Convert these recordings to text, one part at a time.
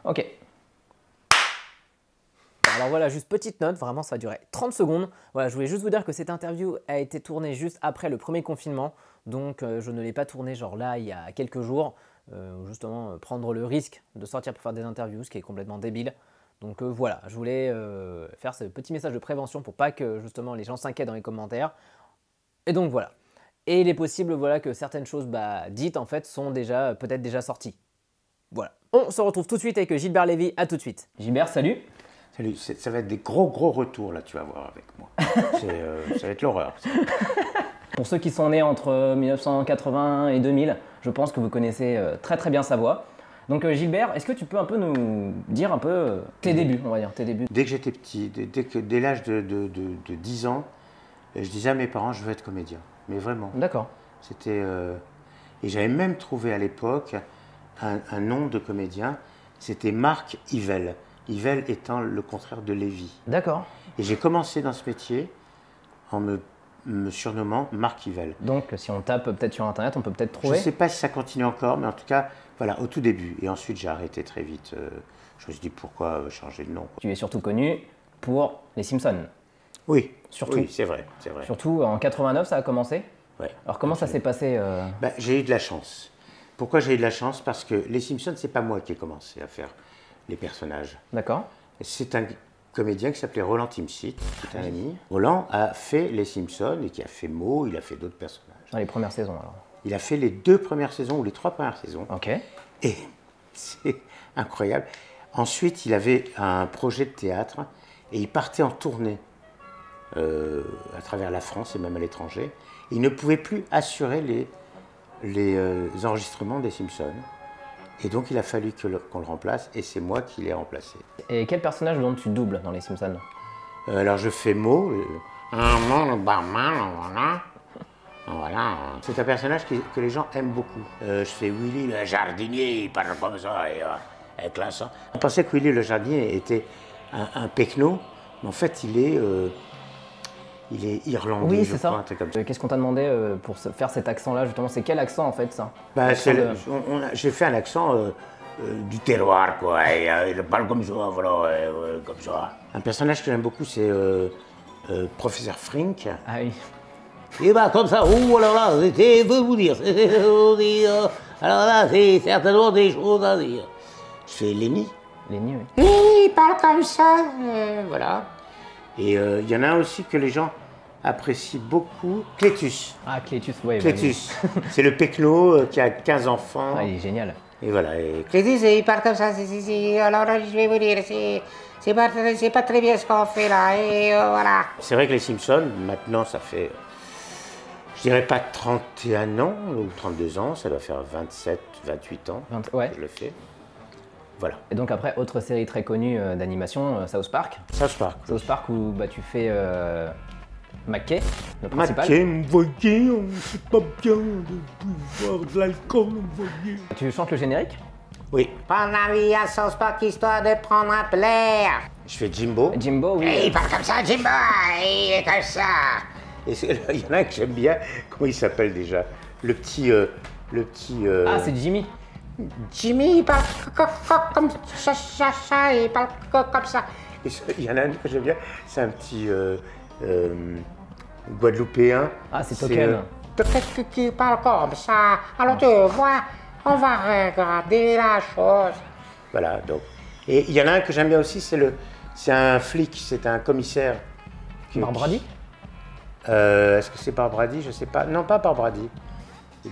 Ok. Alors voilà, juste petite note, vraiment ça va durer 30 secondes. Voilà, je voulais juste vous dire que cette interview a été tournée juste après le premier confinement. Donc je ne l'ai pas tournée genre là il y a quelques jours. Justement prendre le risque de sortir pour faire des interviews, ce qui est complètement débile. Donc voilà, je voulais faire ce petit message de prévention pour pas que justement les gens s'inquiètent dans les commentaires. Et donc voilà. Et il est possible voilà, que certaines choses dites en fait sont déjà peut-être déjà sorties. Voilà. On se retrouve tout de suite avec Gilbert Lévy, à tout de suite. Gilbert, salut. Salut, ça va être des gros retours là, tu vas voir avec moi. Ça va être l'horreur. Pour ceux qui sont nés entre 1980 et 2000, je pense que vous connaissez très bien sa voix. Donc Gilbert, est-ce que tu peux un peu nous dire un peu tes débuts, on va dire, tes débuts? Dès que j'étais petit, dès l'âge de 10 ans, je disais à mes parents, je veux être comédien. Mais vraiment. D'accord. C'était... Et j'avais même trouvé à l'époque un nom de comédien, c'était Marc Yvel. Yvel étant le contraire de Lévy. D'accord. Et j'ai commencé dans ce métier en me surnommant Marc Yvel. Donc si on tape peut-être sur internet, on peut peut-être trouver. Je ne sais pas si ça continue encore, mais en tout cas, voilà, au tout début. Et ensuite, j'ai arrêté très vite. Je me suis dit, pourquoi changer de nom? Tu es surtout connu pour Les Simpsons. Oui, surtout. Oui, c'est vrai, c'est vrai. Surtout en 89, ça a commencé. Ouais. Alors comment ça s'est passé J'ai eu de la chance. Pourquoi j'ai eu de la chance? Parce que Les Simpsons, c'est pas moi qui ai commencé à faire les personnages. D'accord. C'est un comédien qui s'appelait Roland Timsit, qui est un ami. Roland a fait Les Simpsons et qui a fait Moe, il a fait d'autres personnages. Dans les premières saisons alors. Il a fait les 2 premières saisons ou les 3 premières saisons. Ok. Et c'est incroyable. Ensuite, il avait un projet de théâtre et il partait en tournée à travers la France et même à l'étranger. Il ne pouvait plus assurer les enregistrements des Simpsons. Et donc, il a fallu qu'on le remplace et c'est moi qui l'ai remplacé. Et quel personnage donc tu doubles dans Les Simpsons? Alors, je fais Moe. Le barman, voilà. Voilà. C'est un personnage que les gens aiment beaucoup. Je fais Willy le jardinier, il parle comme ça, et avec l'accent. On pensait que Willy le jardinier était un pecno, mais en fait il est irlandais, oui, je c'est crois, ça. un truc comme ça. Qu'est-ce qu'on t'a demandé pour faire cet accent-là justement? C'est quel accent en fait ça? J'ai fait un accent du terroir, quoi, et il parle comme ça, voilà, comme ça. Un personnage que j'aime beaucoup, c'est Professeur Frink. Ah oui. Et bah comme ça, oh là là, je veux vous dire, alors là, c'est certainement des choses à dire. Je fais Lenny. Lenny, oui. Oui, il parle comme ça, voilà. Et il y en a un aussi que les gens apprécient beaucoup, Clétus. Ah, Clétus, oui. Clétus, c'est le pecno qui a 15 enfants. Ah, il est génial. Et voilà. Et Clétus, il parle comme ça, alors je vais vous dire, c'est pas très bien ce qu'on fait là, et voilà. C'est vrai que les Simpsons, maintenant, ça fait... Je dirais pas 31 ans ou 32 ans, ça doit faire 27, 28 ans ouais. que je le fais. Voilà. Et donc après, autre série très connue d'animation, South Park. South Park. South Park où tu fais McKay, le principal. McKay, me voyez, c'est pas bien de boire de l'alcool, me voyez. Tu chantes le générique? Oui. Prendre la vie à South Park histoire de prendre un plaisir. Je fais Jimbo. Jimbo, oui. Et il parle comme ça, Jimbo, il est comme ça. Et il y en a un que j'aime bien, comment il s'appelle déjà? Le petit... Ah, c'est Jimmy. Jimmy, il parle comme ça, il parle comme ça. Et il y en a un que j'aime bien, c'est un petit Guadeloupéen. Ah, c'est Token. Qui parle comme ça. Alors tu vois, on va regarder la chose. Voilà, donc. Et il y en a un que j'aime bien aussi, c'est un flic, c'est un commissaire. Barbrady? Est-ce que c'est Barbrady? Je sais pas. Non, pas Barbrady.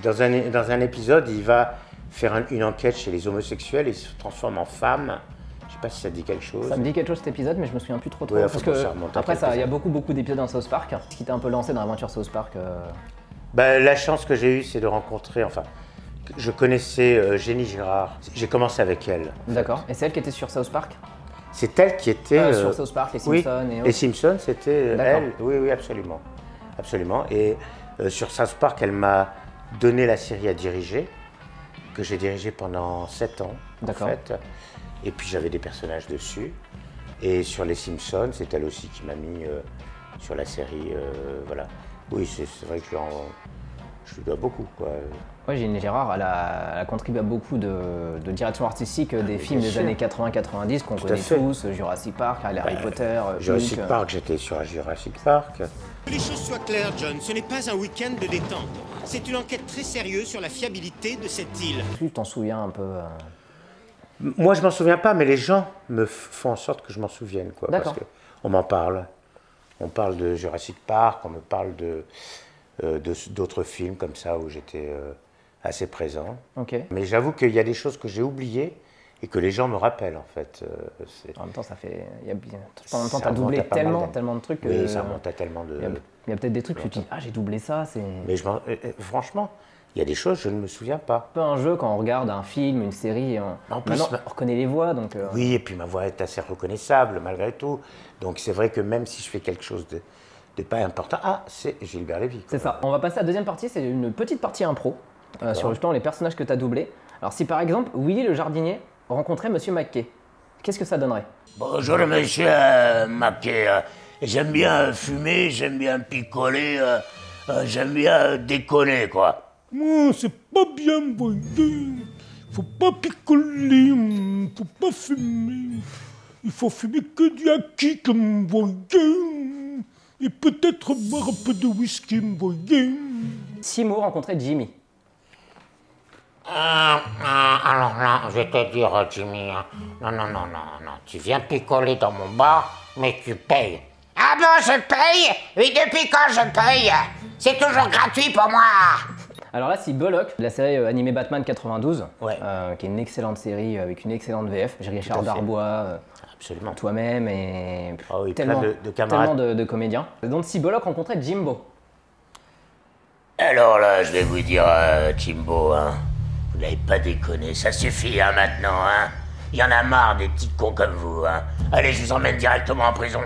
Dans un épisode, il va faire une enquête chez les homosexuels et il se transforme en femme. Je sais pas si ça dit quelque chose. Ça me dit quelque chose cet épisode, mais je me souviens plus trop. Oui, parce que après, il y a beaucoup d'épisodes dans South Park. Ce qui t'a un peu lancé dans l'aventure South Park La chance que j'ai eue, c'est de rencontrer, enfin, je connaissais Jenny Gérard. J'ai commencé avec elle. D'accord. Et c'est elle qui était sur South Park? C'est elle qui était... sur South Park, les Simpsons oui, et autres. les Simpsons, c'était elle. Oui, oui, absolument. Absolument. Et sur South Park, elle m'a donné la série à diriger, que j'ai dirigé pendant 7 ans, en fait. Et puis j'avais des personnages dessus. Et sur les Simpsons, c'est elle aussi qui m'a mis sur la série, voilà. Oui, c'est vrai que je lui dois beaucoup, quoi. Ouais, Ginny Gérard, elle a contribué à beaucoup de direction artistique des films des années 80-90 qu'on connaît tous, Jurassic Park, Harry Potter, Jurassic Hulk. Park, j'étais sur Jurassic Park. Que les choses soient claires, John, ce n'est pas un week-end de détente. C'est une enquête très sérieuse sur la fiabilité de cette île. Tu t'en souviens un peu Moi, je m'en souviens pas, mais les gens me font en sorte que je m'en souvienne, quoi. D'accord. Parce qu'on m'en parle. On parle de Jurassic Park, on me parle d'autres films comme ça où j'étais assez présent. Ok. Mais j'avoue qu'il y a des choses que j'ai oubliées et que les gens me rappellent, en fait. En même temps, ça fait. Pendant le temps, Ça tu as doublé remonte à pas mal tellement de trucs. Oui, ça remonte à tellement de... Il y a peut-être des trucs que tu te dis, ah, j'ai doublé ça, c'est. Mais franchement, il y a des choses, je ne me souviens pas. Un peu un jeu quand on regarde un film, une série, En plus, maintenant, on reconnaît les voix, donc. Oui, et puis ma voix est assez reconnaissable malgré tout. Donc c'est vrai que même si je fais quelque chose de pas important, c'est Gilbert Lévy. C'est ça. On va passer à la deuxième partie, c'est une petite partie impro sur justement les personnages que tu as doublés. Alors si par exemple, Willy le jardinier rencontrait Monsieur McKay, qu'est-ce que ça donnerait? Bonjour monsieur Maquet, j'aime bien fumer, j'aime bien picoler, j'aime bien déconner quoi. C'est pas bien, voyez. Faut pas picoler, faut pas fumer. Il faut fumer que du acquis, comme vous voyez. Et peut-être boire un peu de whisky, vous voyez. Simo rencontrait Jimmy. Alors là, je vais te dire, Jimmy, non, tu viens picoler dans mon bar, mais tu payes. Ah bon, je paye? Oui, depuis quand je paye? C'est toujours gratuit pour moi. Alors là, si Bullock, de la série animée Batman 92, Ouais. qui est une excellente série avec une excellente VF, j'ai Richard Tout à fait. Darbois, Absolument. toi-même et Ah oui, tellement, plein de camarades. tellement de comédiens. Donc si Bullock rencontrait Jimbo. Alors là, je vais vous dire, Timbo, hein, vous n'avez pas déconné, ça suffit hein, maintenant, hein. Il y en a marre des petits cons comme vous, hein. Allez, je vous emmène directement en prison.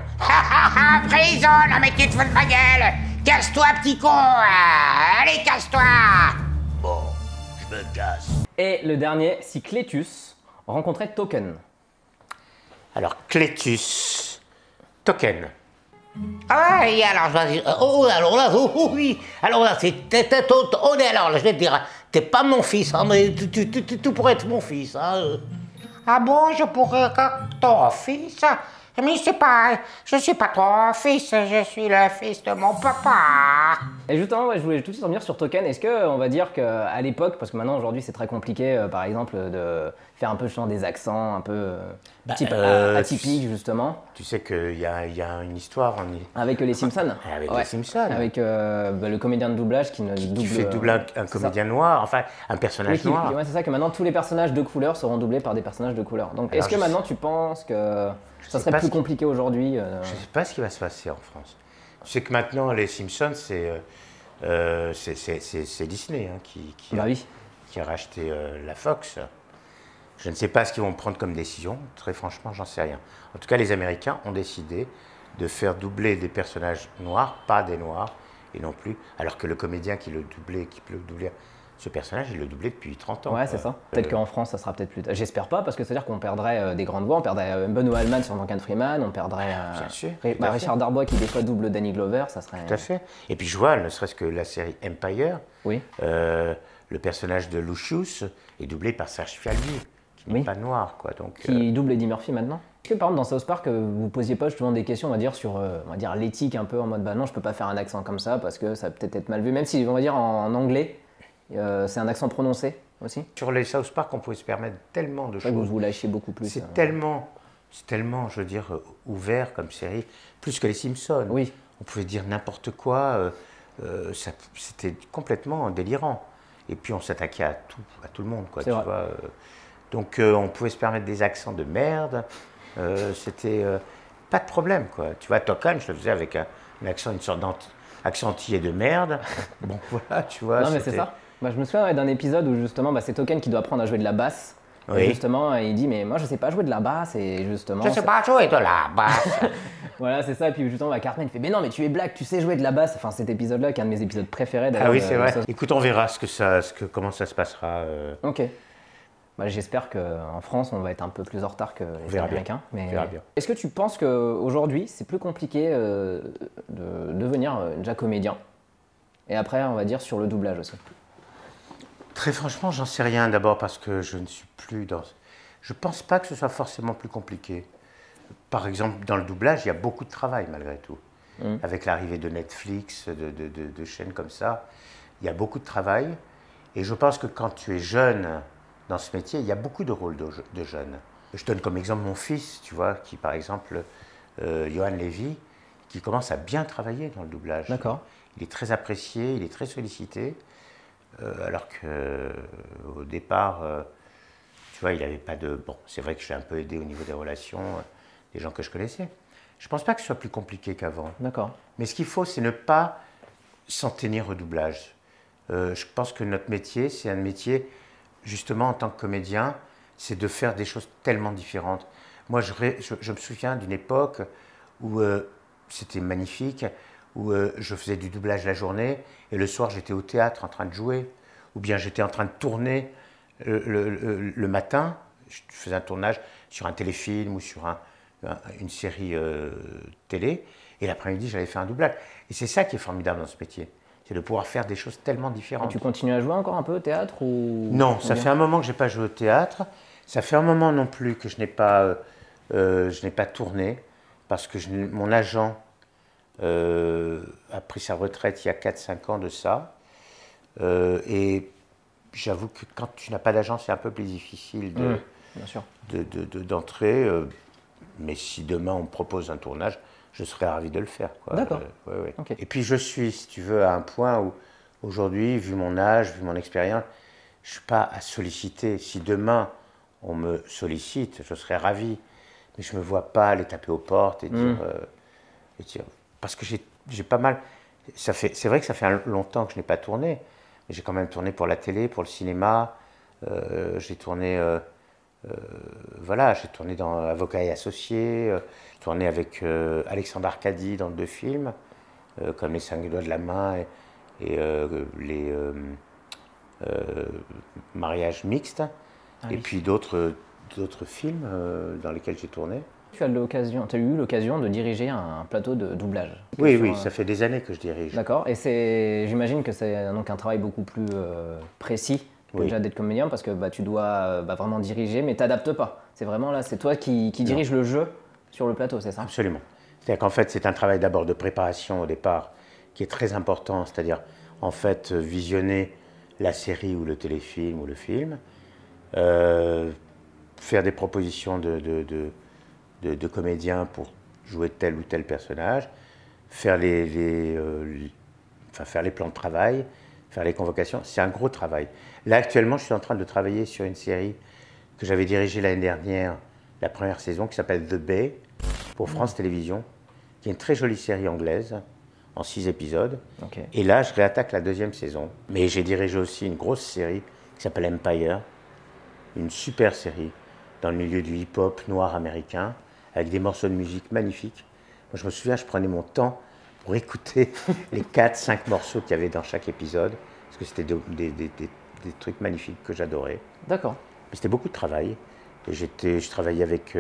Prison, non mais tu te fous de ma gueule. Casse-toi, petit con. Allez, casse-toi. Bon, je me casse. Et le dernier, si Clétus rencontrait Token. Alors, Clétus, Token. Ah oui, alors, vas-y. Alors là, oui. Alors là, alors là, je vais te dire, t'es pas mon fils, hein, mais tu pourrais être mon fils, hein. Ah bon, je pourrais être ton fils? Mais je suis pas ton fils, je suis le fils de mon papa. Et justement, je voulais tout de suite revenir sur Token. Est-ce qu'on va dire qu'à l'époque, parce que maintenant aujourd'hui c'est très compliqué, par exemple, de faire un peu justement des accents un peu atypiques justement, Tu sais qu'il y a une histoire avec les Simpsons. Avec Ouais. les Simpsons. Avec le comédien de doublage qui Qui fait doubler un comédien noir, enfin un personnage noir. Ouais, c'est ça, que maintenant tous les personnages de couleur seront doublés par des personnages de couleur. Donc Alors, est-ce que maintenant tu penses que ça sais serait pas plus ce qui- compliqué aujourd'hui Je ne sais pas ce qui va se passer en France. Je sais que maintenant, les Simpsons, c'est Disney hein, Bah oui. qui a racheté la Fox. Je ne sais pas ce qu'ils vont prendre comme décision. Très franchement, j'en sais rien. En tout cas, les Américains ont décidé de faire doubler des personnages noirs, pas des noirs, et non plus. Alors que le comédien qui peut doubler ce personnage, il le doublait depuis 30 ans. Ouais, c'est ça. Peut-être qu'en France, ça sera peut-être plus tard. J'espère pas, parce que c'est-à-dire qu'on perdrait des grandes voix. On perdrait Benoît Alman sur Morgan Freeman, on perdrait Bien sûr, tout à fait. Richard Darbois qui des fois double Danny Glover, ça serait... Tout à fait. Et puis je vois, ne serait-ce que la série Empire, Oui. le personnage de Lucius est doublé par Serge Fialbi, qui n'est Oui. pas noir, quoi. Donc, Qui double Eddie Murphy maintenant. Est-ce que par exemple dans South Park, vous posiez pas justement des questions, on va dire, sur on va dire l'éthique un peu en mode bah non, je peux pas faire un accent comme ça parce que ça va peut-être être mal vu, même si on va dire en anglais, c'est un accent prononcé aussi. sur les South Park, on pouvait se permettre tellement de C'est vrai que choses. vous lâchiez beaucoup plus. C'est tellement, je veux dire, ouvert comme série, plus que les Simpsons. Oui. On pouvait dire n'importe quoi, c'était complètement délirant. Et puis on s'attaquait à tout le monde, quoi. C'est Tu vrai. vois, donc on pouvait se permettre des accents de merde. C'était pas de problème, quoi. Tu vois, Tokan, je le faisais avec un accent, une sorte d'accent entier de merde. Bon, voilà, tu vois. Non mais c'est c'était- ça. Bah, je me souviens d'un épisode où justement bah, c'est Token qui doit apprendre à jouer de la basse. Oui. Et justement, il dit mais moi je sais pas jouer de la basse et justement. Je sais pas jouer de la basse. Voilà, c'est ça. Et puis justement, bah, Cartman il fait mais non mais tu es black, tu sais jouer de la basse. Enfin cet épisode-là qui est un de mes épisodes préférés. Ah d'ailleurs, oui, de- c'est de vrai. South- Écoute, on verra comment ça se passera. Ok. Bah, j'espère qu'en France, on va être un peu plus en retard que les verra bien. Américains. Mais On verra bien. est-ce que tu penses qu'aujourd'hui, c'est plus compliqué de devenir déjà comédien et après, on va dire, sur le doublage aussi? Très franchement, j'en sais rien. D'abord parce que je ne suis plus dans... Je pense pas que ce soit forcément plus compliqué. Par exemple, dans le doublage, il y a beaucoup de travail malgré tout. Avec l'arrivée de Netflix, de chaînes comme ça, il y a beaucoup de travail. Et je pense que quand tu es jeune dans ce métier, il y a beaucoup de rôles de jeunes. Je donne comme exemple mon fils, tu vois, qui par exemple, Johan Lévy, qui commence à bien travailler dans le doublage. D'accord. Il est très apprécié, il est très sollicité, alors qu'au départ, tu vois, il n'avait pas de... Bon, c'est vrai que je l'ai un peu aidé au niveau des relations, des gens que je connaissais. Je ne pense pas que ce soit plus compliqué qu'avant. D'accord. Mais ce qu'il faut, c'est ne pas s'en tenir au doublage. Je pense que notre métier, c'est un métier, justement, en tant que comédien, c'est de faire des choses tellement différentes. Moi, je me souviens d'une époque où c'était magnifique, où je faisais du doublage la journée, et le soir, j'étais au théâtre en train de jouer, ou bien j'étais en train de tourner le matin. Je faisais un tournage sur un téléfilm ou sur une série télé, et l'après-midi, j'allais faire un doublage. Et c'est ça qui est formidable dans ce métier, c'est de pouvoir faire des choses tellement différentes. Et tu continues à jouer encore un peu au théâtre ou... Non, ça fait un moment que je n'ai pas joué au théâtre. Ça fait un moment non plus que je n'ai pas tourné, parce que mon agent a pris sa retraite il y a 4-5 ans de ça. Et j'avoue que quand tu n'as pas d'agent, c'est un peu plus difficile d'entrer. Mais si demain on me propose un tournage, je serais ravi de le faire. D'accord. Ouais. Okay. Et puis je suis, si tu veux, à un point où aujourd'hui, vu mon âge, vu mon expérience, je ne suis pas à solliciter. Si demain on me sollicite, je serais ravi. Mais je ne me vois pas aller taper aux portes et dire... parce que j'ai pas mal... C'est vrai que ça fait longtemps que je n'ai pas tourné, mais j'ai quand même tourné pour la télé, pour le cinéma. J'ai tourné... j'ai tourné dans Avocat et Associés. J'ai tourné avec Alexandre Arcadi dans 2 films, comme Les 5 doigts de la main et les Mariages mixtes. Et puis d'autres films dans lesquels j'ai tourné. Tu as eu l'occasion de diriger un plateau de doublage. Oui, ça fait des années que je dirige. D'accord, et j'imagine que c'est donc un travail beaucoup plus précis que déjà d'être comédien, parce que tu dois vraiment diriger, mais tu n'adaptes pas. C'est vraiment là, c'est toi qui dirige le jeu sur le plateau, c'est ça? Absolument. C'est-à-dire qu'en fait, c'est un travail d'abord de préparation au départ qui est très important, c'est-à-dire en fait visionner la série ou le téléfilm ou le film, faire des propositions de comédiens pour jouer tel ou tel personnage, faire faire les plans de travail, faire les convocations. C'est un gros travail. Là, actuellement, je suis en train de travailler sur une série que j'avais dirigée l'année dernière, la première saison, qui s'appelle The Bay, pour France Télévisions, qui est une très jolie série anglaise, en 6 épisodes. Okay. Et là, je réattaque la 2e saison. Mais j'ai dirigé aussi une grosse série qui s'appelle Empire, une super série dans le milieu du hip-hop noir américain, avec des morceaux de musique magnifiques. Moi, je me souviens, je prenais mon temps pour écouter les 4-5 morceaux qu'il y avait dans chaque épisode, parce que c'était des trucs magnifiques que j'adorais. D'accord. Mais c'était beaucoup de travail. Et je travaillais avec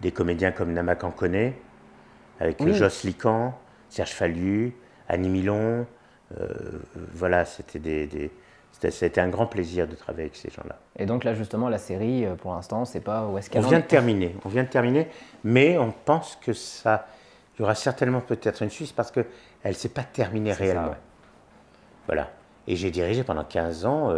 des comédiens comme Nama Kankone, avec Joss Lican, Serge Fallu, Annie Milon. Voilà, c'était un grand plaisir de travailler avec ces gens-là. Et donc là, justement, la série, pour l'instant, c'est pas où est-ce qu'elle On vient de terminer, mais on pense que il y aura certainement peut-être une suite parce qu'elle ne s'est pas terminée réellement. Ça, ouais. Voilà. Et j'ai dirigé pendant 15 ans,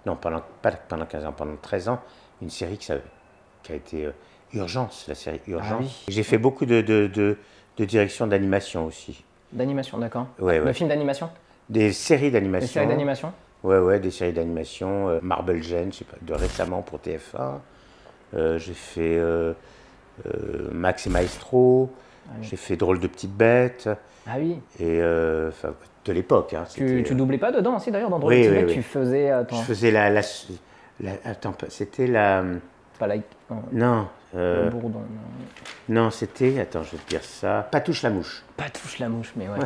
pas pendant 15 ans, pendant 13 ans, une série qui a été Urgence, la série Urgence. Ah, oui. J'ai fait beaucoup de direction d'animation aussi. D'animation, d'accord. Ouais. Le film d'animation? Des séries d'animation. Des séries d'animation? Ouais, des séries d'animation. Marble Gen, je sais pas, de récemment pour TF1. J'ai fait Max et Maestro. Ah, oui. J'ai fait Drôle de petites bêtes. Ah oui. Et de l'époque. Hein, tu doublais pas dedans aussi d'ailleurs dans Drôle de petites bêtes? Tu faisais. Attends. Je faisais attends, c'était la. Pas la. Non. Bourdon. Non, c'était. Attends, je vais te dire ça. Patouche la mouche. Patouche la mouche, mais ouais.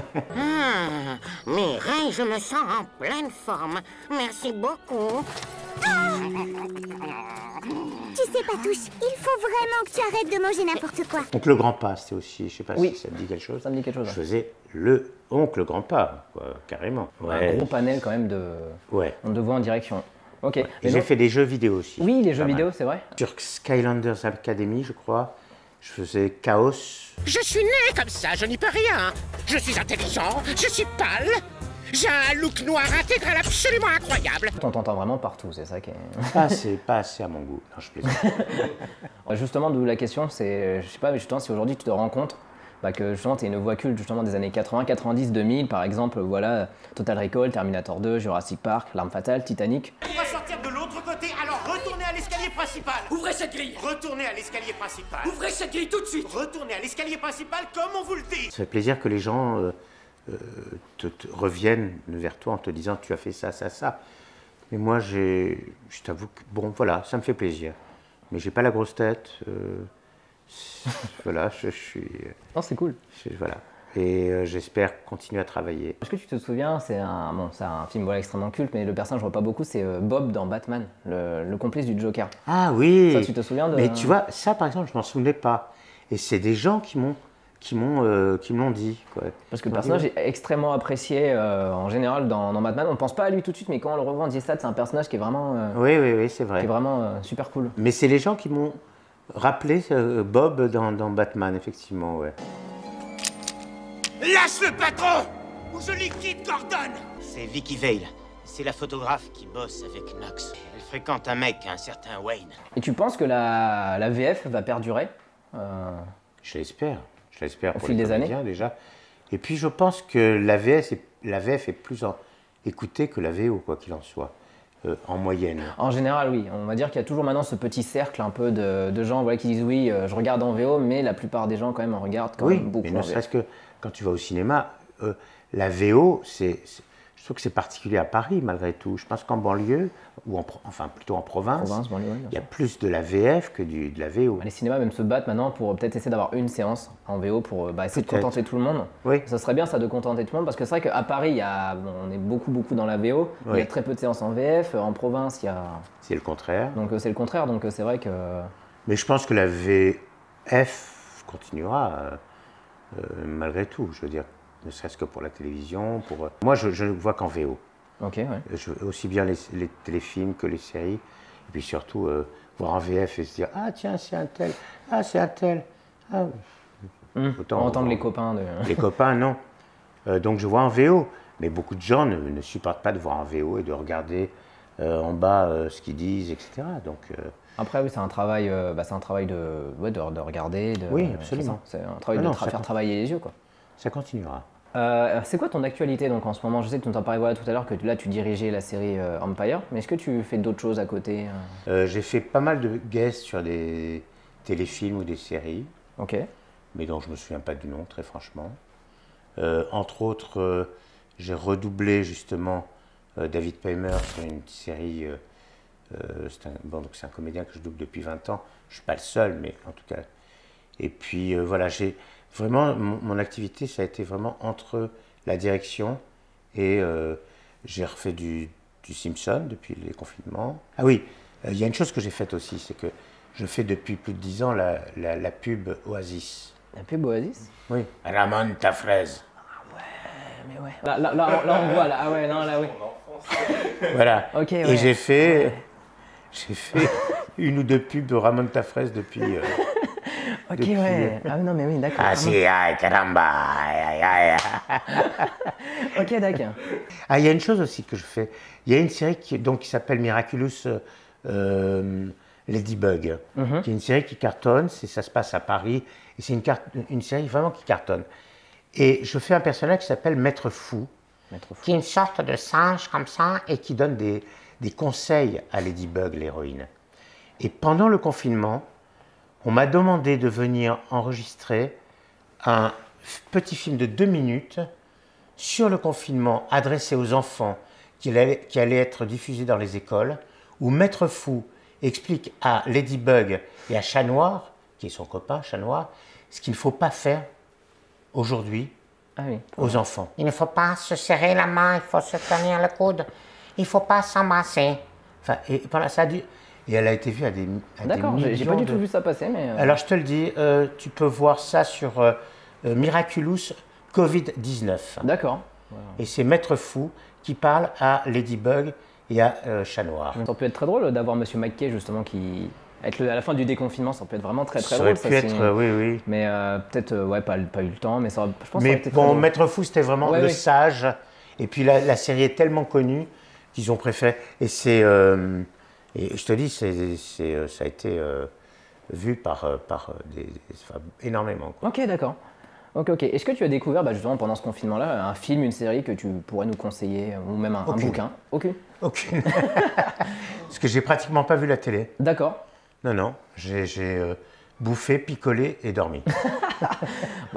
Mireille, je me sens en pleine forme. Merci beaucoup. Tu sais, Patouche, il faut vraiment que tu arrêtes de manger n'importe quoi. Oncle Grand Pas, c'était aussi, je sais pas si ça te dit quelque chose. Ça me dit quelque chose. Je faisais le Oncle Grand Pas, quoi, carrément. Ouais. Un gros panel quand même de. Ouais. On te voit en direction. Ok. Et Mais j'ai donc- fait des jeux vidéo aussi. Oui, les jeux Pas mal. vidéo, c'est vrai. Sur Skylanders Academy, je crois, je faisais Chaos. Je suis né comme ça, je n'y peux rien. Je suis intelligent, je suis pâle. J'ai un look noir intégral absolument incroyable. On t'entend vraiment partout, c'est ça qui est... Ah, c'est pas assez à mon goût. Non, je plaisante. Justement, d'où la question, c'est, je sais pas, mais justement, si aujourd'hui tu te rends compte que justement tu es une voix culte justement des années 80, 90, 2000, par exemple, voilà, Total Recall, Terminator 2, Jurassic Park, L'Arme Fatale, Titanic. On va sortir de l'autre côté, alors retournez à l'escalier principal. Ouvrez cette grille. Retournez à l'escalier principal. Ouvrez cette grille tout de suite. Retournez à l'escalier principal comme on vous le dit. Ça fait plaisir que les gens te reviennent vers toi en te disant tu as fait ça, ça, ça. Mais moi, je t'avoue que, bon, voilà, ça me fait plaisir. Mais j'ai pas la grosse tête. Voilà, je suis. Non, c'est cool. Voilà. Et j'espère continuer à travailler. Est-ce que tu te souviens, c'est un film voilà, extrêmement culte, mais le personnage je vois pas beaucoup, c'est Bob dans Batman, le complice du Joker. Ah oui. Ça, tu te souviens de... Mais tu vois, ça par exemple, je m'en souvenais pas. Et c'est des gens qui me l'ont dit. Quoi. Parce que le personnage est extrêmement apprécié en général dans Batman. On pense pas à lui tout de suite, mais quand on le revoit en Diestat, c'est un personnage qui est vraiment, Oui, c'est vrai. qui est vraiment super cool. Mais c'est les gens qui m'ont rappelé Bob dans Batman, effectivement, ouais. Lâche le patron ou je liquide Gordon. C'est Vicky Vale. C'est la photographe qui bosse avec Knox. Elle fréquente un mec, un certain Wayne. Et tu penses que la VF va perdurer Je l'espère. Je l'espère Au pour fil les des années. comédiens, déjà. Et puis je pense que la VF est plus écoutée que la VO, quoi qu'il en soit, en moyenne. En général, oui. On va dire qu'il y a toujours maintenant ce petit cercle un peu de gens voilà, qui disent oui, je regarde en VO, mais la plupart des gens quand même en regardent quand même beaucoup mais ne en VF. serait-ce que quand tu vas au cinéma, la VO, je trouve que c'est particulier à Paris malgré tout. Je pense qu'en banlieue, ou enfin plutôt en province, Banlieue, oui, bien il y a sûr. plus de la VF que de la VO. Les cinémas même se battent maintenant pour peut-être essayer d'avoir une séance en VO pour essayer de Peut-être. contenter tout le monde. Oui. Ça serait bien ça de contenter tout le monde parce que c'est vrai qu'à Paris, on est beaucoup dans la VO, il y Oui. a très peu de séances en VF, en province il y a... C'est le contraire. Donc c'est le contraire, donc c'est vrai que... Mais je pense que la VF continuera malgré tout. Je veux dire, ne serait-ce que pour la télévision. Moi, je ne vois qu'en VO. Ok, ouais. Aussi bien les téléfilms que les séries. Et puis surtout, voir en VF et se dire ah tiens, c'est un tel. Ah, c'est un tel. Ah. Autant Entendre les copains de... Les copains, non. Donc je vois en VO. Mais beaucoup de gens ne supportent pas de voir en VO et de regarder en bas ce qu'ils disent, etc. Donc, Après, oui, c'est un travail, de regarder. Oui, absolument. C'est un travail Ah non, de faire travailler les yeux, quoi. ça continuera. C'est quoi ton actualité donc en ce moment? Je sais que tu nous en parlais voilà, tout à l'heure que là tu dirigeais la série Empire, mais est-ce que tu fais d'autres choses à côté J'ai fait pas mal de guests sur des téléfilms ou des séries, Ok. mais dont je ne me souviens pas du nom, très franchement. Entre autres, j'ai redoublé justement David Paymer sur une série. C'est un comédien que je double depuis 20 ans. Je ne suis pas le seul, mais en tout cas. Et puis voilà, j'ai vraiment mon activité, ça a été vraiment entre la direction et j'ai refait du Simpson depuis les confinements. Ah oui, il y a une chose que j'ai faite aussi, c'est que je fais depuis plus de 10 ans la pub Oasis. La pub Oasis? Oui. Ramon ta fraise. Mais ouais. Là, on voit, là. Ah ouais, non, là, oui. Voilà. Ok, Et ouais. j'ai fait une ou deux pubs de Ramon Tafres depuis. Ok, depuis- ouais. Ah non, mais oui, d'accord. Ah si, ay, caramba, ay, ay, ay. Ok, d'accord. Ah, il y a une chose aussi que je fais. Il y a une série qui s'appelle Miraculous Ladybug, qui est une série qui cartonne. Ça se passe à Paris. Et c'est une série vraiment qui cartonne. Et je fais un personnage qui s'appelle Maître Fou, Qui est une sorte de singe comme ça. et qui donne des conseils à Ladybug, l'héroïne. Et pendant le confinement, on m'a demandé de venir enregistrer un petit film de 2 minutes sur le confinement adressé aux enfants qui allait être diffusé dans les écoles, où Maître Fou explique à Ladybug et à Chat Noir, qui est son copain, Chat Noir, ce qu'il ne faut pas faire aujourd'hui Ah oui. aux enfants. Il ne faut pas se serrer la main, il faut se tenir le coude. Il ne faut pas s'embrasser. Enfin, et voilà, ça a dû... Et elle a été vue à des D'accord, millions j'ai pas du de- tout vu ça passer, mais... Alors je te le dis, tu peux voir ça sur Miraculous Covid-19. D'accord. Et c'est Maître Fou qui parle à Ladybug et à Chat Noir. Ça peut être très drôle d'avoir Monsieur McKay justement qui... Être à la fin du déconfinement, ça peut être vraiment très Ça drôle. aurait pu être, oui, oui. Mais peut-être, ouais, pas eu le temps, mais ça, je pense que ça Mais aurait été très bon, drôle. Maître Fou, c'était vraiment le sage. Et puis la série est tellement connue qu'ils ont préféré. Et c'est, et je te dis, ça a été vu par énormément, quoi. Ok, d'accord. Ok. Est-ce que tu as découvert justement pendant ce confinement-là un film, une série que tu pourrais nous conseiller, ou même un bouquin? Aucune. Parce que j'ai pratiquement pas vu la télé. D'accord. Non, j'ai bouffé, picolé et dormi.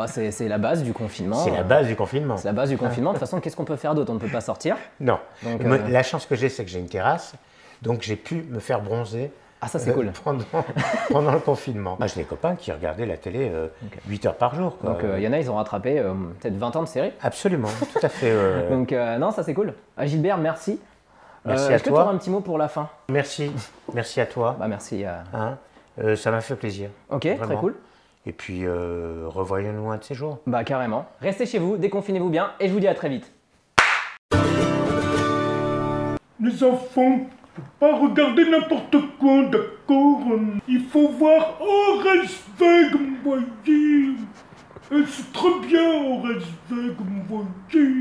C'est la base du confinement. C'est la base du confinement. C'est la base du confinement. De toute façon, qu'est-ce qu'on peut faire d'autre? On ne peut pas sortir. Non. Donc, la chance que j'ai, c'est que j'ai une terrasse, donc j'ai pu me faire bronzer. Ah, ça c'est cool. Pendant le confinement. J'ai des copains qui regardaient la télé 8 heures par jour, quoi. Donc il y en a, ils ont rattrapé peut-être 20 ans de série. Absolument, tout à fait. Donc non, ça c'est cool. Gilbert, merci. Merci à toi. Est-ce que tu auras un petit mot pour la fin? Merci à toi. Merci. Ça m'a fait plaisir. Ok, vraiment. très cool. Et puis revoyons-nous un de ces jours. Carrément. Restez chez vous, déconfinez-vous bien, et je vous dis à très vite. Les enfants, faut pas regarder n'importe quoi, d'accord? Il faut voir Horace Weg, vous voyez. C'est très bien, Horace Weg, vous voyez.